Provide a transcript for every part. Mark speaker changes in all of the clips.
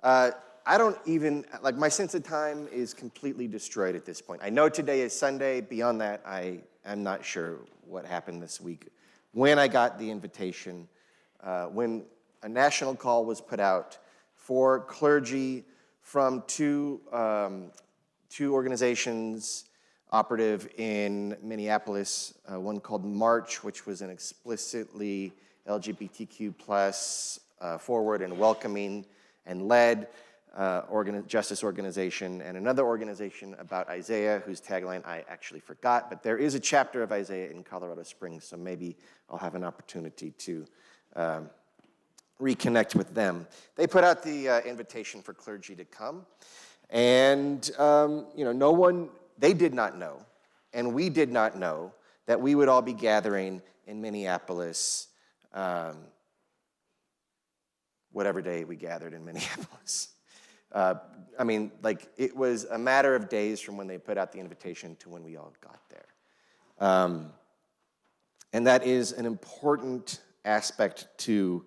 Speaker 1: I don't even, like, my sense of time is completely destroyed at this point. I know today is Sunday. Beyond that, I am not sure what happened this week. When I got the invitation, when a national call was put out for clergy from two organizations operative in Minneapolis, one called March, which was an explicitly LGBTQ plus forward and welcoming and led justice organization, and another organization about Isaiah, whose tagline I actually forgot, but there is a chapter of Isaiah in Colorado Springs, so maybe I'll have an opportunity to reconnect with them. They put out the invitation for clergy to come, and no one, they did not know, and we did not know that we would all be gathering in Minneapolis whatever day we gathered in Minneapolis. It was a matter of days from when they put out the invitation to when we all got there. And that is an important aspect to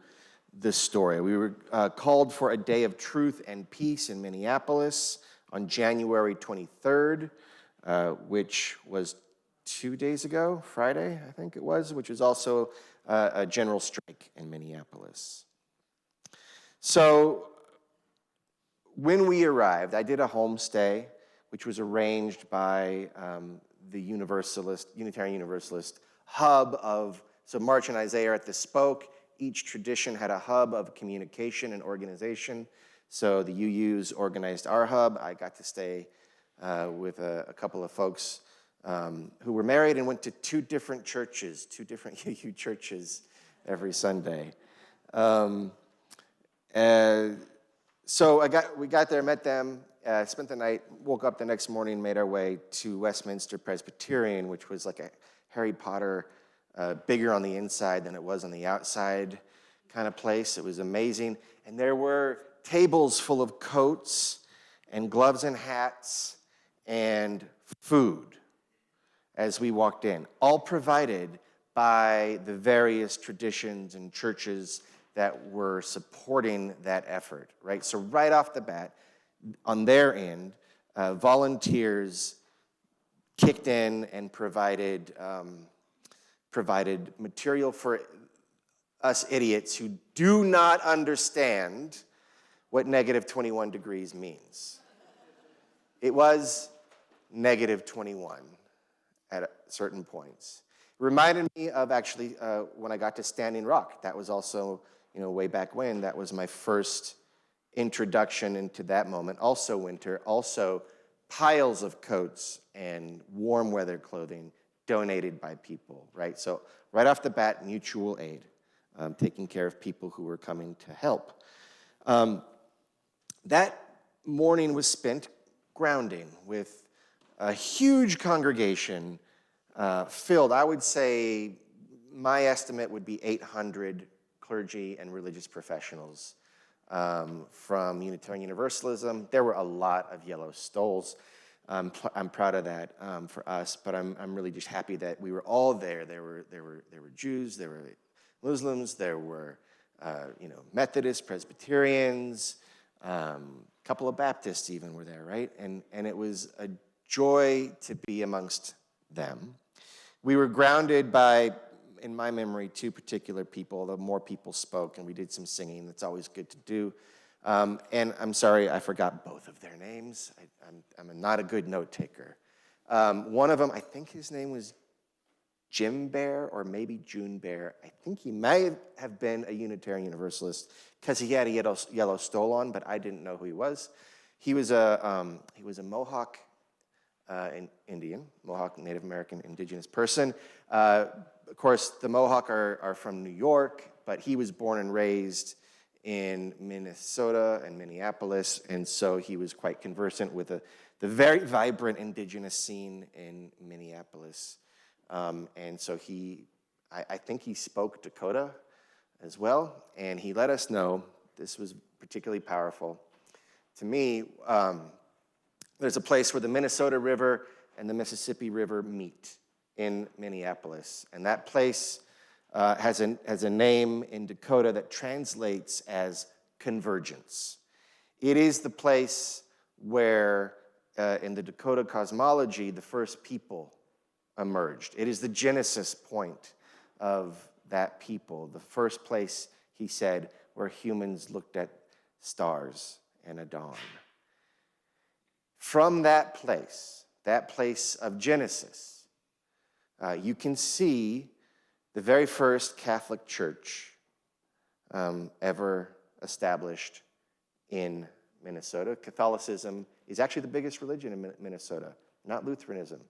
Speaker 1: this story. We were called for a day of truth and peace in Minneapolis on January 23rd, which was 2 days ago, Friday, I think it was, which was also a general strike in Minneapolis. So when we arrived, I did a homestay, which was arranged by the Unitarian Universalist hub of, so March and Isaiah are at the spoke. Each tradition had a hub of communication and organization. So the UUs organized our hub. I got to stay with a couple of folks who were married and went to two different UU churches every Sunday. So we got there, met them, spent the night, woke up the next morning, made our way to Westminster Presbyterian, which was like a Harry Potter, bigger on the inside than it was on the outside kind of place. It was amazing. And there were tables full of coats and gloves and hats and food as we walked in, all provided by the various traditions and churches that were supporting that effort, right? So right off the bat, on their end, volunteers kicked in and provided material for us idiots who do not understand what negative 21 degrees means. It was negative 21 at certain points. It reminded me of actually when I got to Standing Rock. That was also, way back when, that was my first introduction into that moment. Also winter, also piles of coats and warm weather clothing donated by people, right? So right off the bat, mutual aid, taking care of people who were coming to help. That morning was spent grounding with a huge congregation filled. I would say my estimate would be 800 clergy and religious professionals from Unitarian Universalism. There were a lot of yellow stoles. I'm proud of that for us, but I'm really just happy that we were all there. There were Jews, there were Muslims, there were Methodists, Presbyterians, a couple of Baptists even were there, right? And it was a joy to be amongst them. We were grounded by, in my memory, two particular people, although more people spoke, and we did some singing. That's always good to do. And I'm sorry, I forgot both of their names. I'm not a good note taker. One of them, I think his name was Jim Bear or maybe June Bear. I think he may have been a Unitarian Universalist because he had a yellow stole on, but I didn't know who he was. He was a Mohawk Indian, Mohawk Native American indigenous person. Of course, the Mohawk are from New York, but he was born and raised in Minnesota and Minneapolis, and so he was quite conversant with the very vibrant indigenous scene in Minneapolis. And so I think he spoke Dakota as well, and he let us know, this was particularly powerful to me, there's a place where the Minnesota River and the Mississippi River meet in Minneapolis, and that place has a name in Dakota that translates as convergence. It is the place where, in the Dakota cosmology, the first people emerged. It is the genesis point of that people, the first place, he said, where humans looked at stars and a dawn. From that place of Genesis, you can see the very first Catholic church ever established in Minnesota. Catholicism is actually the biggest religion in Minnesota, not Lutheranism.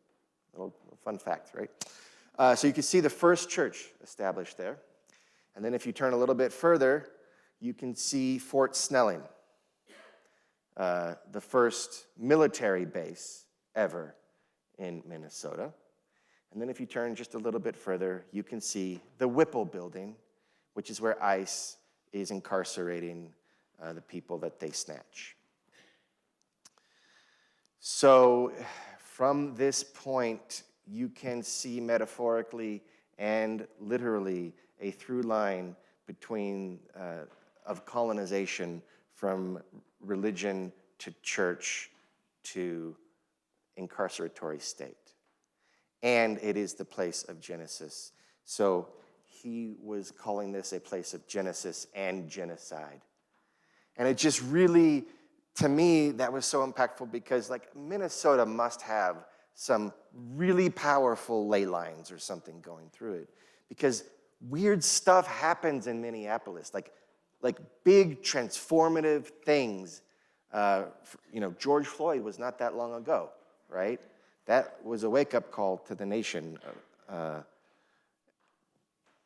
Speaker 1: A little fun fact, right? So you can see the first church established there. And then if you turn a little bit further, you can see Fort Snelling, the first military base ever in Minnesota. And then if you turn just a little bit further, you can see the Whipple building, which is where ICE is incarcerating the people that they snatch. So from this point, you can see metaphorically and literally a through line between of colonization from religion to church to incarceratory state. And it is the place of Genesis. So he was calling this a place of Genesis and genocide. And it just really, to me, that was so impactful because like Minnesota must have some really powerful ley lines or something going through it. Because weird stuff happens in Minneapolis, like big transformative things. George Floyd was not that long ago, right? That was a wake-up call to the nation.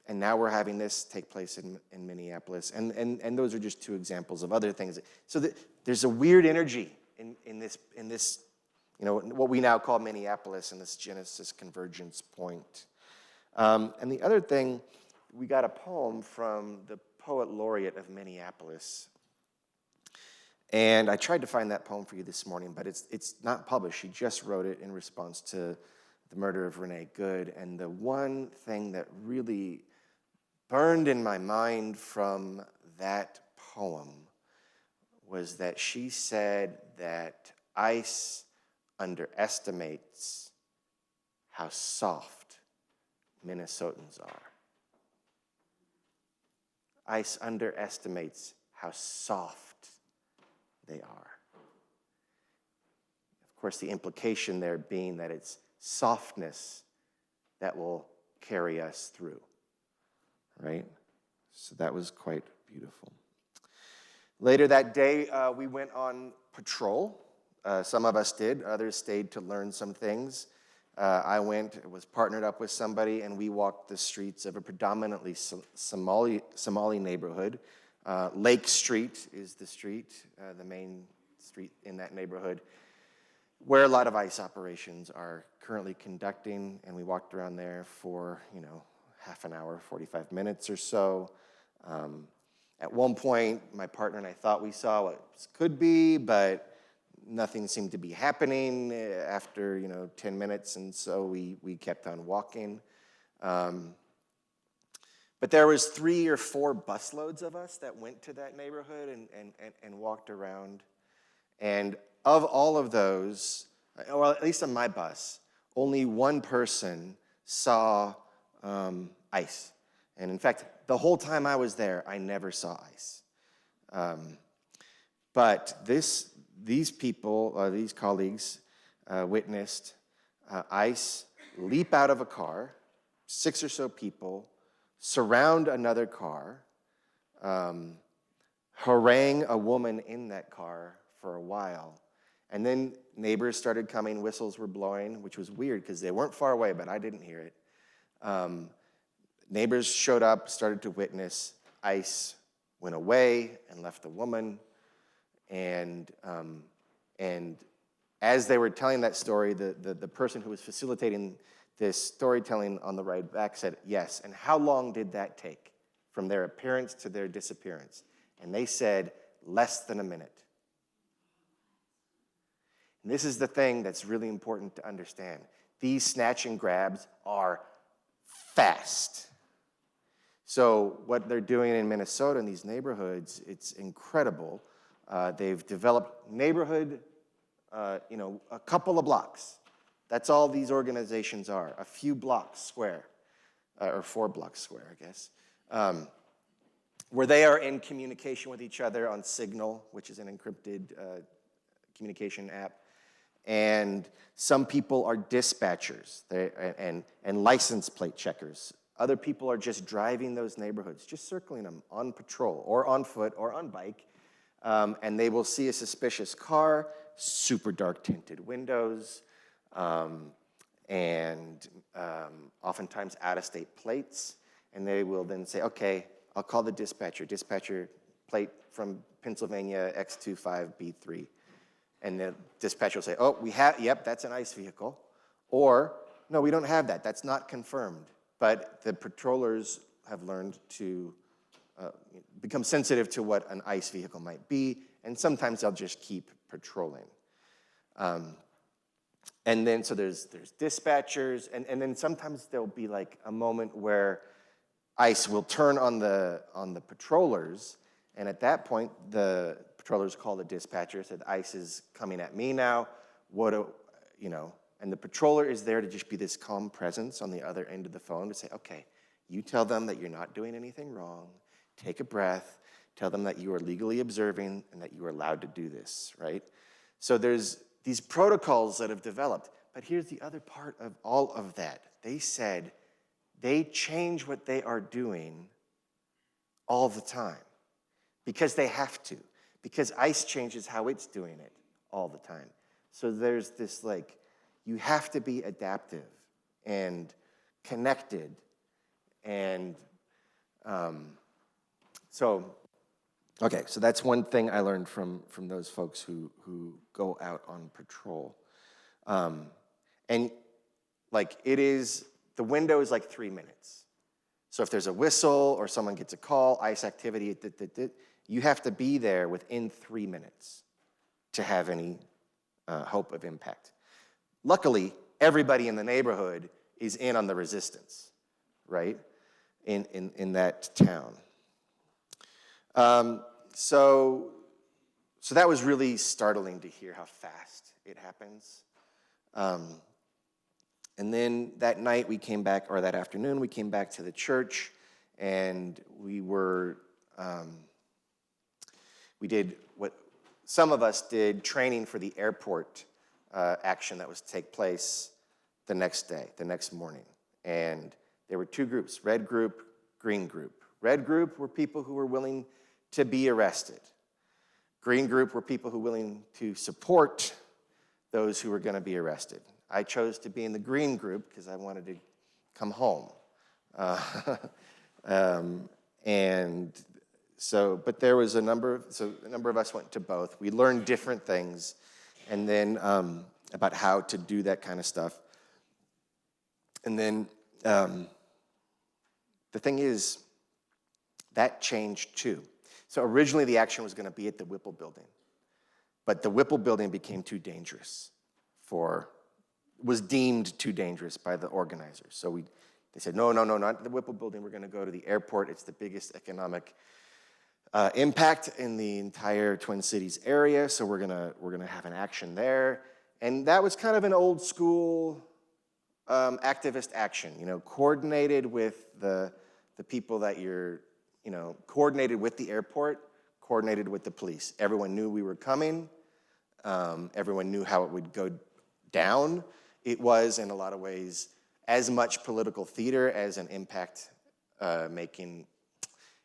Speaker 1: And now we're having this take place in Minneapolis. And those are just two examples of other things. So there's a weird energy in this, what we now call Minneapolis, and this Genesis convergence point. And the other thing, we got a poem from the poet laureate of Minneapolis. And I tried to find that poem for you this morning, but it's not published. She just wrote it in response to the murder of Renee Good. And the one thing that really burned in my mind from that poem was that she said that ICE underestimates how soft Minnesotans are. ICE underestimates how soft they are. Of course, the implication there being that it's softness that will carry us through, right? So that was quite beautiful. Later that day, we went on patrol. Some of us did. Others stayed to learn some things. I was partnered up with somebody, and we walked the streets of a predominantly Somali neighborhood. Lake Street is the street, the main street in that neighborhood, where a lot of ICE operations are currently conducting, and we walked around there for, half an hour, 45 minutes or so. At one point, my partner and I thought we saw what could be, but nothing seemed to be happening after, 10 minutes, and so we kept on walking. But there was 3 or 4 busloads of us that went to that neighborhood and walked around. And of all of those, well, at least on my bus, only one person saw ICE. And in fact, the whole time I was there, I never saw ICE. But these people, these colleagues, witnessed ICE leap out of a car, 6 or so people, surround another car, harangue a woman in that car for a while. And then neighbors started coming, whistles were blowing, which was weird because they weren't far away, but I didn't hear it. Neighbors showed up, started to witness. ICE went away and left the woman. And as they were telling that story, the person who was facilitating this storytelling on the ride back said, yes, and how long did that take from their appearance to their disappearance? And they said, less than a minute. And this is the thing that's really important to understand. These snatch and grabs are fast. So what they're doing in Minnesota in these neighborhoods, it's incredible. They've developed neighborhood, a couple of blocks. That's all these organizations are, a few blocks square, or 4 blocks square, I guess, where they are in communication with each other on Signal, which is an encrypted communication app. And some people are dispatchers and license plate checkers. Other people are just driving those neighborhoods, just circling them on patrol or on foot or on bike. And they will see a suspicious car, super dark tinted windows, and oftentimes out-of-state plates. And they will then say, okay, I'll call the dispatcher. Dispatcher plate from Pennsylvania X25B3. And the dispatcher will say, oh, yep, that's an ICE vehicle. Or, no, we don't have that. That's not confirmed. But the patrollers have learned to become sensitive to what an ICE vehicle might be, and sometimes they'll just keep patrolling. And then, so there's dispatchers, and then sometimes there'll be like a moment where ICE will turn on the patrollers, and at that point, the patrollers call the dispatcher, said, ICE is coming at me now, and the patroller is there to just be this calm presence on the other end of the phone to say, okay, you tell them that you're not doing anything wrong, take a breath, tell them that you are legally observing and that you are allowed to do this, right? So there's these protocols that have developed, but here's the other part of all of that. They said they change what they are doing all the time because they have to, because ICE changes how it's doing it all the time. So there's this you have to be adaptive and connected. And so that's one thing I learned from those folks who go out on patrol. And the window is 3 minutes. So if there's a whistle or someone gets a call, ICE activity, you have to be there within 3 minutes to have any hope of impact. Luckily, everybody in the neighborhood is in on the resistance, right, in that town. So that was really startling to hear how fast it happens. And then that night we came back, or that afternoon we came back to the church, and we did what some of us did, training for the airport action that was to take place the next day, the next morning. And there were 2 groups, red group, green group. Red group were people who were willing to be arrested. Green group were people who were willing to support those who were going to be arrested. I chose to be in the green group because I wanted to come home. But there was a number of us went to both. We learned different things, and then about how to do that kind of stuff. And then the thing is, that changed too. So originally the action was going to be at the Whipple building, but the Whipple building became too dangerous was deemed too dangerous by the organizers. So they said, no, not the Whipple building. We're going to go to the airport. It's the biggest economic impact in the entire Twin Cities area. So we're gonna have an action there. And that was kind of an old school activist action, coordinated with the people that you're, coordinated with the airport, coordinated with the police. Everyone knew we were coming. Everyone knew how it would go down. It was, in a lot of ways, as much political theater as an impact making.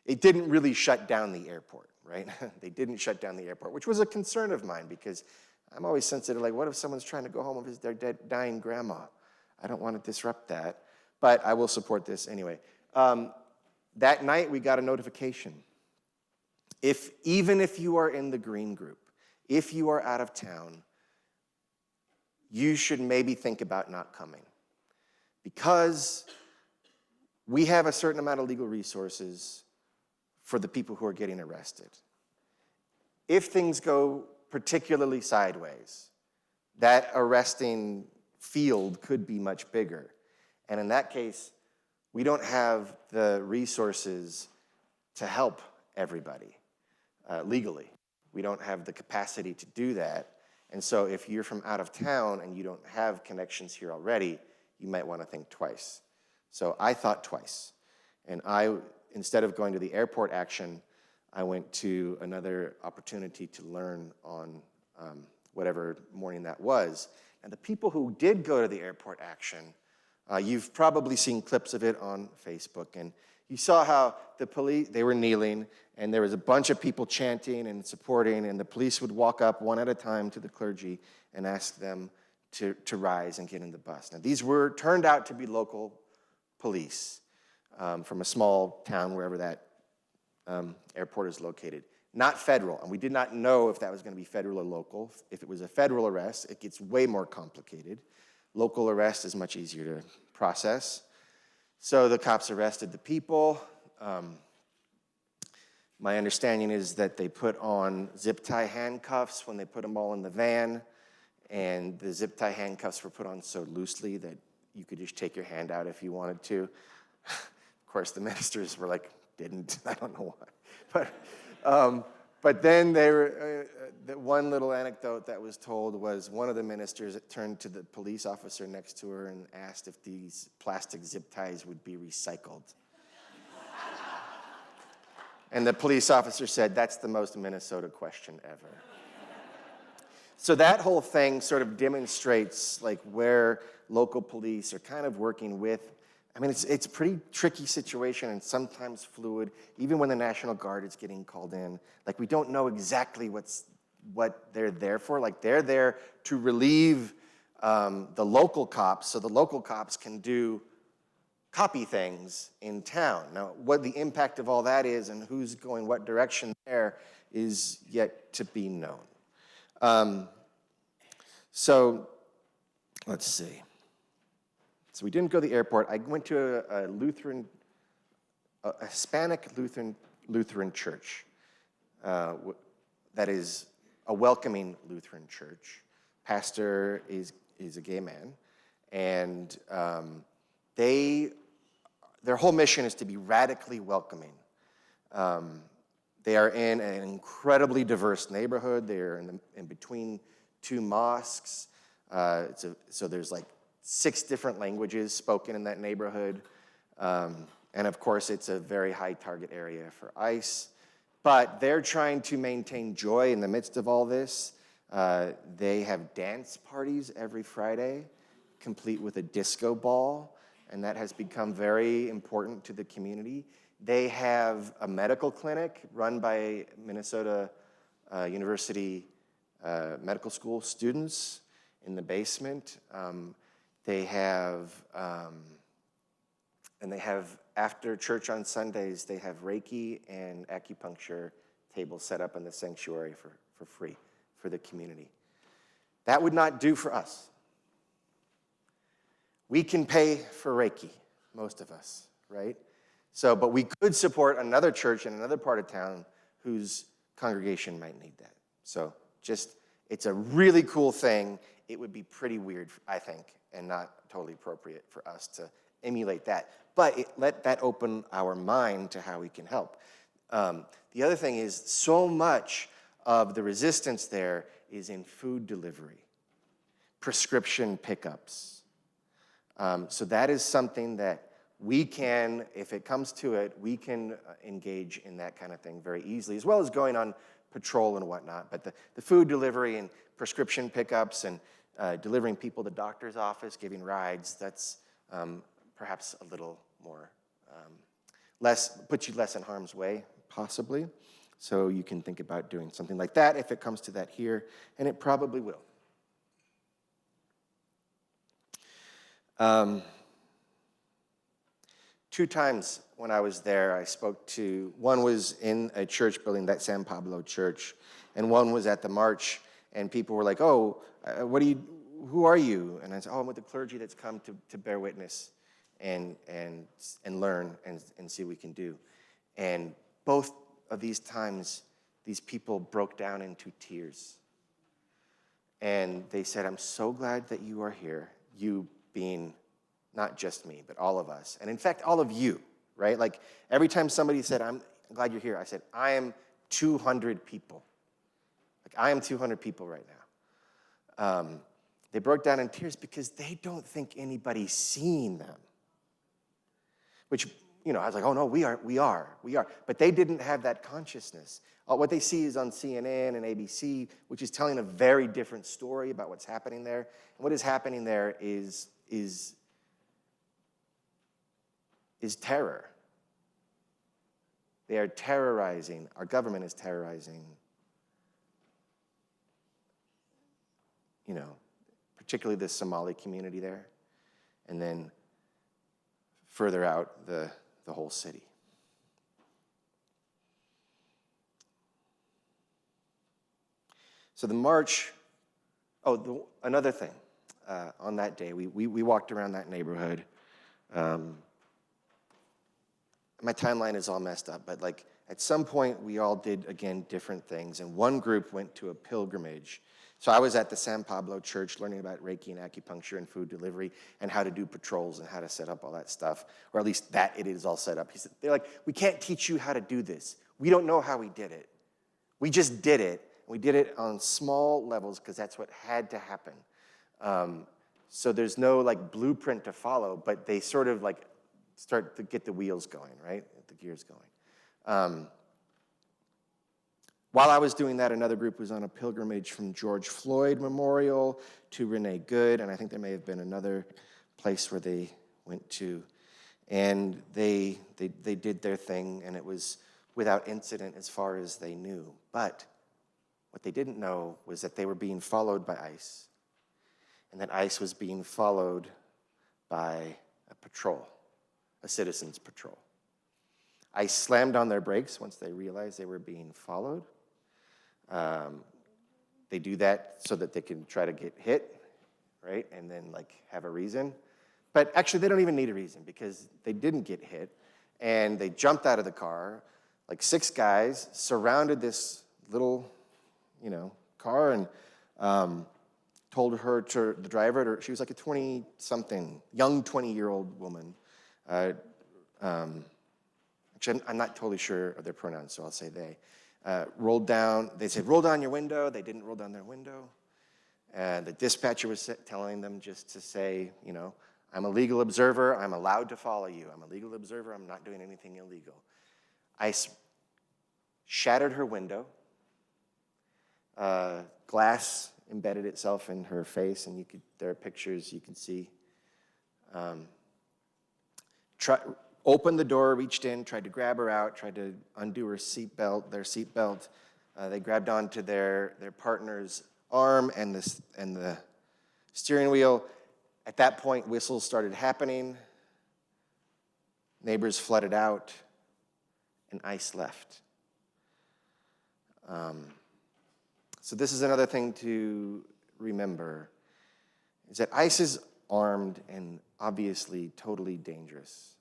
Speaker 1: It didn't really shut down the airport, right? They didn't shut down the airport, which was a concern of mine because I'm always sensitive, what if someone's trying to go home with their dying grandma? I don't want to disrupt that, but I will support this anyway. That night, we got a notification. Even if you are in the green group, if you are out of town, you should maybe think about not coming because we have a certain amount of legal resources for the people who are getting arrested. If things go particularly sideways, that arresting field could be much bigger. And in that case, we don't have the resources to help everybody legally. We don't have the capacity to do that. And so if you're from out of town and you don't have connections here already, you might want to think twice. So I thought twice. And instead of going to the airport action, I went to another opportunity to learn on whatever morning that was. And the people who did go to the airport action, you've probably seen clips of it on Facebook. And you saw how the police, they were kneeling, and there was a bunch of people chanting and supporting, and the police would walk up one at a time to the clergy and ask them to rise and get in the bus. Now, these turned out to be local police from a small town, wherever that airport is located. Not federal, and we did not know if that was going to be federal or local. If it was a federal arrest, it gets way more complicated. Local arrest is much easier to process. So the cops arrested the people. My understanding is that they put on zip tie handcuffs when they put them all in the van, and the zip tie handcuffs were put on so loosely that you could just take your hand out if you wanted to. Of course, the ministers were like, didn't. I don't know why. But then the one little anecdote that was told was one of the ministers turned to the police officer next to her and asked if these plastic zip ties would be recycled. And the police officer said, that's the most Minnesota question ever. So that whole thing sort of demonstrates like where local police are kind of working with. I mean, it's a pretty tricky situation and sometimes fluid, even when the National Guard is getting called in. Like, we don't know exactly what they're there for. Like, they're there to relieve the local cops so the local cops can copy things in town. Now, what the impact of all that is and who's going what direction there is yet to be known. So, let's see. So we didn't go to the airport. I went to a Hispanic Lutheran church that is a welcoming Lutheran church. Pastor is a gay man, and their whole mission is to be radically welcoming. They are in an incredibly diverse neighborhood. They're in between two mosques. So there's like 6 different languages spoken in that neighborhood. And of course, it's a very high target area for ICE. But they're trying to maintain joy in the midst of all this. They have dance parties every Friday, complete with a disco ball, and that has become very important to the community. They have a medical clinic run by Minnesota University Medical School students in the basement. They have after church on Sundays, they have Reiki and acupuncture tables set up in the sanctuary for free for the community. That would not do for us. We can pay for Reiki, most of us, right? So, but we could support another church in another part of town whose congregation might need that. So it's a really cool thing. It would be pretty weird, I think, and not totally appropriate for us to emulate that. But let that open our mind to how we can help. The other thing is so much of the resistance there is in food delivery, prescription pickups. So that is something that we can, if it comes to it, we can engage in that kind of thing very easily, as well as going on patrol and whatnot. But the food delivery and prescription pickups and delivering people to the doctor's office, giving rides, that's perhaps a little more, puts you less in harm's way, possibly. So you can think about doing something like that if it comes to that here, and it probably will. 2 times when I was there, I spoke to, one was in a church building, that San Pablo church, and one was at the march, and people were like, oh, who are you? And I said, oh, I'm with the clergy that's come to bear witness and learn and see what we can do. And both of these times, these people broke down into tears. And they said, I'm so glad that you are here, you being not just me, but all of us. And in fact, all of you, right? Like every time somebody said, I'm glad you're here, I said, I am 200 people. Like, I am 200 people right now. They broke down in tears because they don't think anybody's seeing them. Which, I was like, oh no, we are. But they didn't have that consciousness. What they see is on CNN and ABC, which is telling a very different story about what's happening there. And what is happening there is terror. They are terrorizing, our government is terrorizing, particularly the Somali community there, and then further out, the whole city. So the march, another thing, on that day, we walked around that neighborhood. My timeline is all messed up, but like at some point we all did, again, different things, and one group went to a pilgrimage. So I was at the San Pablo Church learning about Reiki and acupuncture and food delivery and how to do patrols and how to set up all that stuff, or at least that it is all set up. They're like, we can't teach you how to do this. We don't know how we did it. We just did it. We did it on small levels because that's what had to happen. So there's no like blueprint to follow, but they sort of like start to get the wheels going, right? The gears going. While I was doing that, another group was on a pilgrimage from George Floyd Memorial to Renee Good, and I think there may have been another place where they went to. And they did their thing, and it was without incident as far as they knew. But what they didn't know was that they were being followed by ICE, and that ICE was being followed by a patrol, a citizen's patrol. ICE slammed on their brakes once they realized they were being followed. They do that so that they can try to get hit, right? And then like have a reason. But actually they don't even need a reason because they didn't get hit. And they jumped out of the car, like 6 guys surrounded this little, car and told her to, the driver, she was like a 20-something, young 20-year-old woman. Actually, I'm not totally sure of their pronouns, so I'll say they. They said, roll down your window. They didn't roll down their window. And the dispatcher was telling them just to say, I'm a legal observer. I'm allowed to follow you. I'm a legal observer. I'm not doing anything illegal. ICE shattered her window. Glass embedded itself in her face, and there are pictures you can see. Opened the door, reached in, tried to grab her out, tried to undo their seatbelt. They grabbed onto their partner's arm and the steering wheel. At that point, whistles started happening. Neighbors flooded out, and ICE left. So this is another thing to remember, is that ICE is armed and obviously totally dangerous.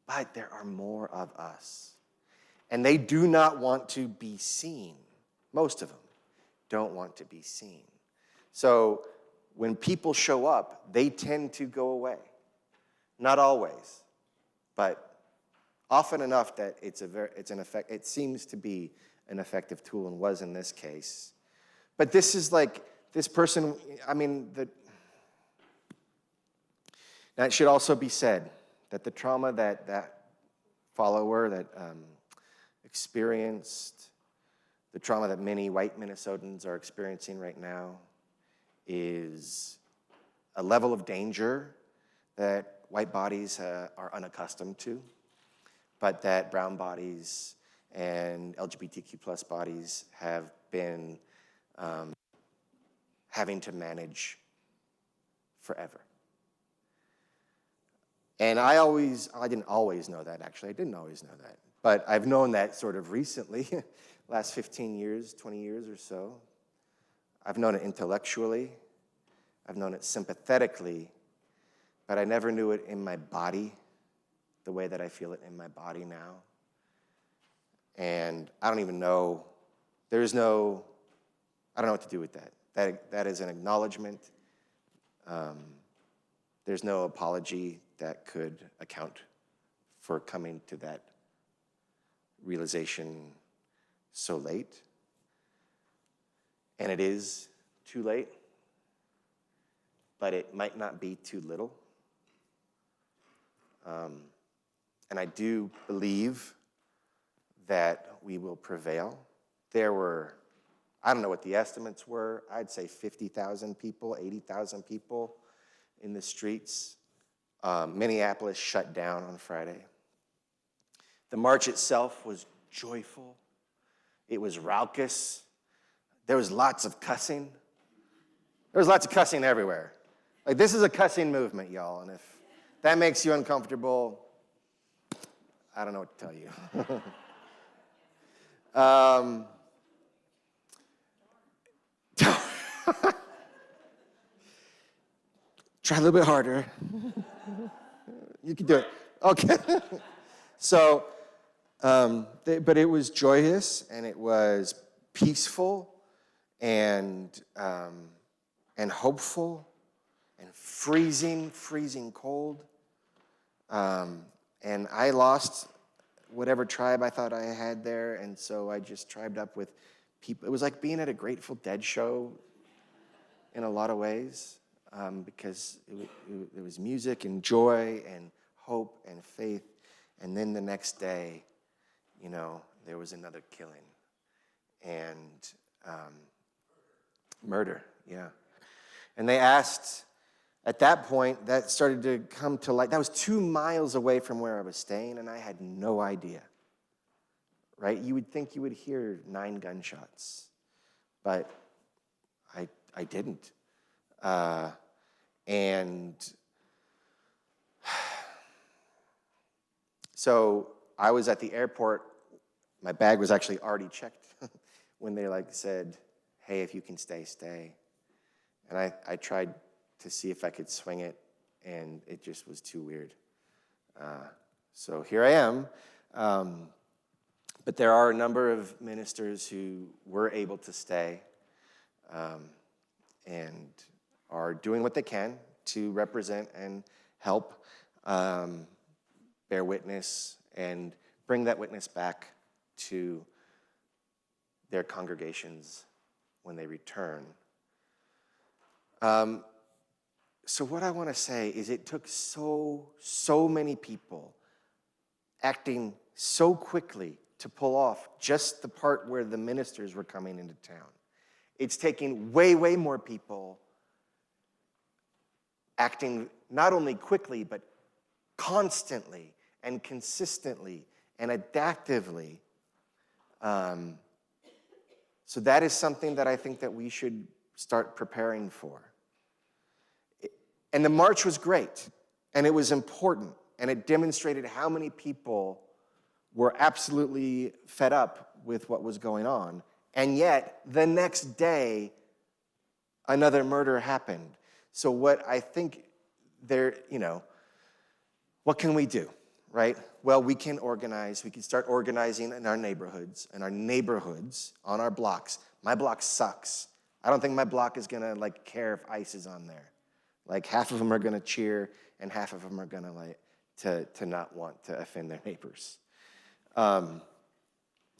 Speaker 1: But there are more of us. And they do not want to be seen. Most of them don't want to be seen. So when people show up, they tend to go away. Not always, but often enough that it seems to be an effective tool, and was in this case. But this is like, this person, now it should also be said that the trauma that follower that experienced, the trauma that many white Minnesotans are experiencing right now, is a level of danger that white bodies are unaccustomed to, but that brown bodies and LGBTQ plus bodies have been having to manage forever. And I didn't always know that, actually. I didn't always know that. But I've known that sort of recently, last 15 years, 20 years or so. I've known it intellectually. I've known it sympathetically. But I never knew it in my body the way that I feel it in my body now. And I don't even know, I don't know what to do with that. That is an acknowledgement. There's no apology that could account for coming to that realization so late. And it is too late, but it might not be too little. And I do believe that we will prevail. There were, I don't know what the estimates were, I'd say 50,000 people, 80,000 people in the streets. Minneapolis shut down on Friday. The march itself was joyful. It was raucous. There was lots of cussing. There was lots of cussing everywhere. Like, this is a cussing movement, y'all, and if that makes you uncomfortable, I don't know what to tell you. Try a little bit harder. You can do it. Okay. So, but it was joyous, and it was peaceful, and hopeful, and freezing cold. And I lost whatever tribe I thought I had there, and so I just tribed up with people. It was like being at a Grateful Dead show in a lot of ways, because it was music and joy and hope and faith. And then the next day, there was another killing and murder, yeah. And they asked, at that point, that started to come to light. That was 2 miles away from where I was staying, and I had no idea, right? You would think you would hear 9 gunshots, but I didn't. And so I was at the airport. My bag was actually already checked when they said, hey, if you can stay, stay. And I tried to see if I could swing it, and it just was too weird. So here I am. But there are a number of ministers who were able to stay and are doing what they can to represent and help bear witness and bring that witness back to their congregations when they return. So what I want to say is it took so many people acting so quickly to pull off just the part where the ministers were coming into town. It's taking way more people acting not only quickly, but constantly and consistently and adaptively. So that is something that I think that we should start preparing for. And the march was great, and it was important, and it demonstrated how many people were absolutely fed up with what was going on. And yet, the next day, another murder happened. So what I think what can we do, right? Well, we can organize. We can start organizing in our neighborhoods, on our blocks. My block sucks. I don't think my block is gonna care if ICE is on there. Half of them are gonna cheer, and half of them are gonna to not want to offend their neighbors.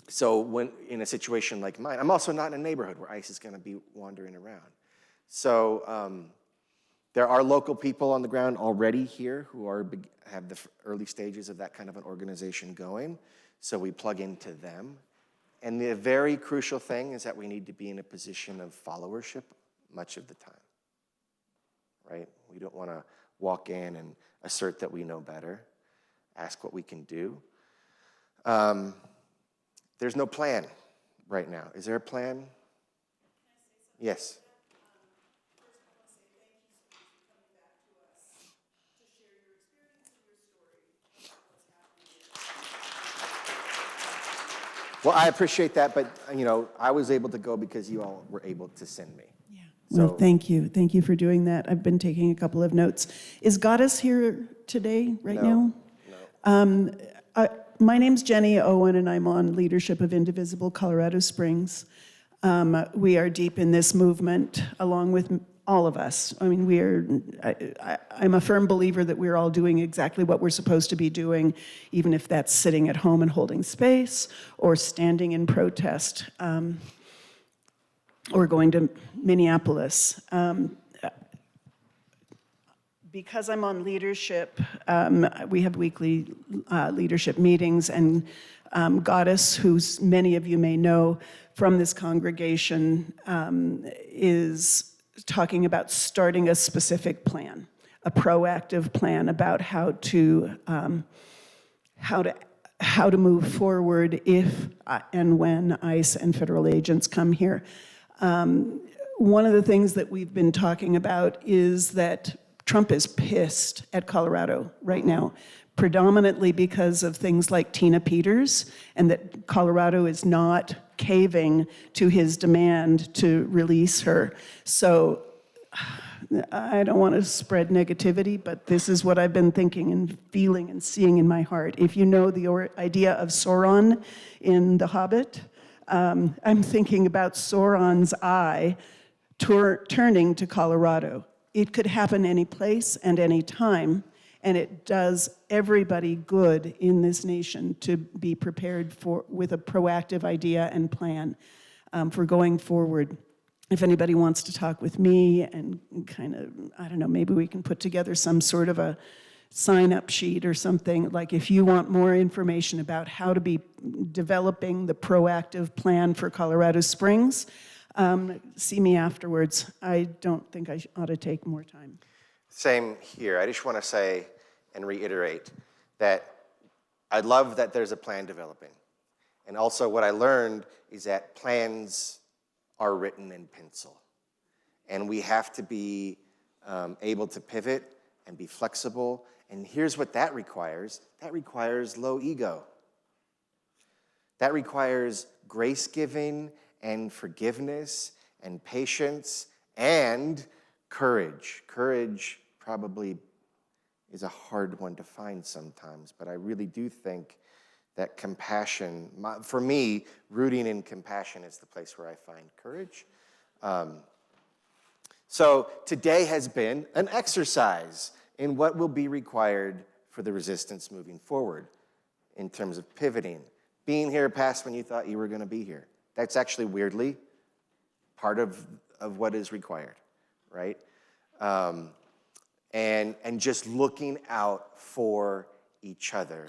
Speaker 1: So when in a situation like mine, I'm also not in a neighborhood where ICE is gonna be wandering around. So there are local people on the ground already here who have the early stages of that kind of an organization going. So we plug into them. And the very crucial thing is that we need to be in a position of followership much of the time, right? We don't want to walk in and assert that we know better, ask what we can do. There's no plan right now. Is there a plan? Yes. Well, I appreciate that, but I was able to go because you all were able to send me.
Speaker 2: Yeah. So, well, thank you. Thank you for doing that. I've been taking a couple of notes. Is Goddess here today, now?
Speaker 1: No.
Speaker 2: My name's Jenny Owen, and I'm on leadership of Indivisible Colorado Springs. We are deep in this movement, along with all of us. I mean, I'm a firm believer that we're all doing exactly what we're supposed to be doing, even if that's sitting at home and holding space or standing in protest. or going to Minneapolis. Because I'm on leadership, we have weekly leadership meetings, and Goddess, who many of you may know from this congregation, is talking about starting a specific plan, a proactive plan about how to move forward if and when ICE and federal agents come here. One of the things that we've been talking about is that Trump is pissed at Colorado right now, predominantly because of things like Tina Peters, and that Colorado is not caving to his demand to release her. So I don't want to spread negativity, but this is what I've been thinking and feeling and seeing in my heart. If you know the idea of Sauron in The Hobbit, I'm thinking about Sauron's eye turning to Colorado. It could happen any place and any time, and it does everybody good in this nation to be prepared with a proactive idea and plan for going forward. If anybody wants to talk with me and kind of, I don't know, maybe we can put together some sort of a sign-up sheet or something. Like if you want more information about how to be developing the proactive plan for Colorado Springs, see me afterwards. I don't think I ought to take more time.
Speaker 1: Same here. I just want to say and reiterate that I love that there's a plan developing. And also what I learned is that plans are written in pencil. And we have to be able to pivot and be flexible. And here's what that requires. That requires low ego. That requires grace-giving and forgiveness and patience and courage. Courage probably is a hard one to find sometimes, but I really do think that compassion, for me, rooting in compassion is the place where I find courage. So today has been an exercise in what will be required for the resistance moving forward in terms of pivoting, being here past when you thought you were going to be here. That's actually weirdly part of what is required, right? And just looking out for each other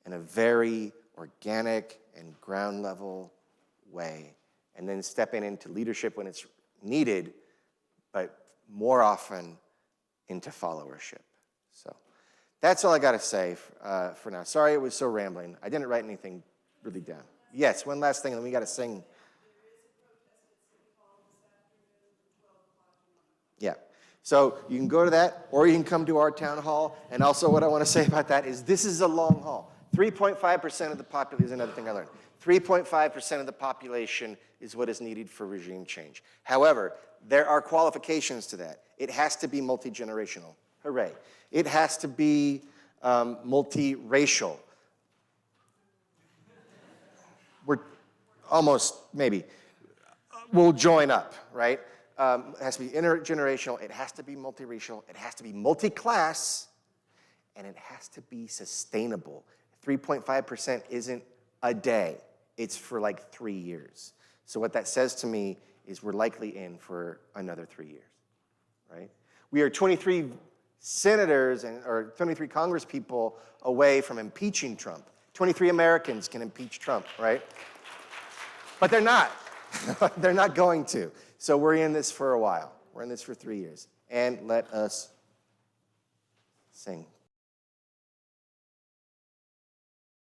Speaker 1: in a very organic and ground level way, and then stepping into leadership when it's needed, but more often into followership. So that's all I got to say for now. Sorry it was so rambling. I didn't write anything really down. Yes, one last thing, and then we got to sing. Yeah. So you can go to that, or you can come to our town hall. And also what I want to say about that is this is a long haul. 3.5% of the population is another thing I learned. 3.5% of the population is what is needed for regime change. However, there are qualifications to that. It has to be multi-generational. Hooray. It has to be multi-racial. We're almost, maybe. We'll join up, right? It has to be intergenerational. It has to be multiracial. It has to be multi-class. And it has to be sustainable. 3.5% isn't a day. It's for like 3 years. So what that says to me is we're likely in for another 3 years, right? We are 23 senators or 23 Congress people away from impeaching Trump. 23 Americans can impeach Trump, right? But they're not. They're not going to. So we're in this for a while. We're in this for 3 years. And let us sing.